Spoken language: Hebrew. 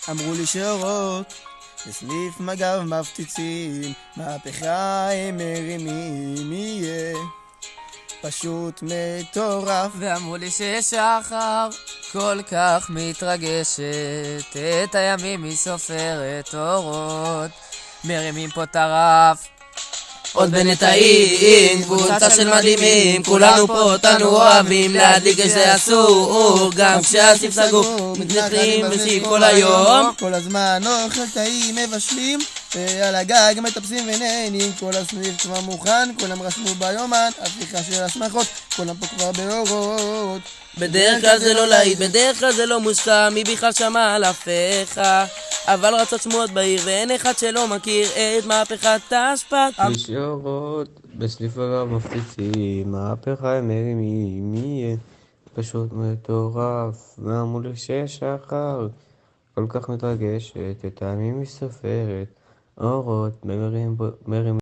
אמרו לי שאורות בסניף מג"ב מפציצים, מהפכה הם מרימים, יהיה פשוט מטורף. ואמרו לי ששחר כל כך מתרגשת, את הימים היא סופרת אורות, מרימים פה טרף. עוד בנטעים, קבוצה של מדהימים, כולנו פה אותנו אוהבים, להדליק זה אסור, גם כשהסניף סגור, מתנחלים בסניף כל היום. כל הזמן אוכל טעים מבשלים, על הגג מטפסים ונהנים, כל הסניף כבר מוכן, כולם רשמו ביומן, הפיכה של השמחות, כולם פה כבר באורות. בדרך כלל זה לא להיט, בדרך כלל זה לא מושקע, מי בכלל שמע על הפיכה? אבל רצות שמועות בעיר ואין אחד שלא מכיר את מהפכת תשפ"א. יש אורות בסניף מג"ב מפציצים, מהפכה הם מרימים, יהיה פשוט מטורף. ואמרו לי ששחר כל כך מתרגשת, את הימים היא סופרת אורות, מרימים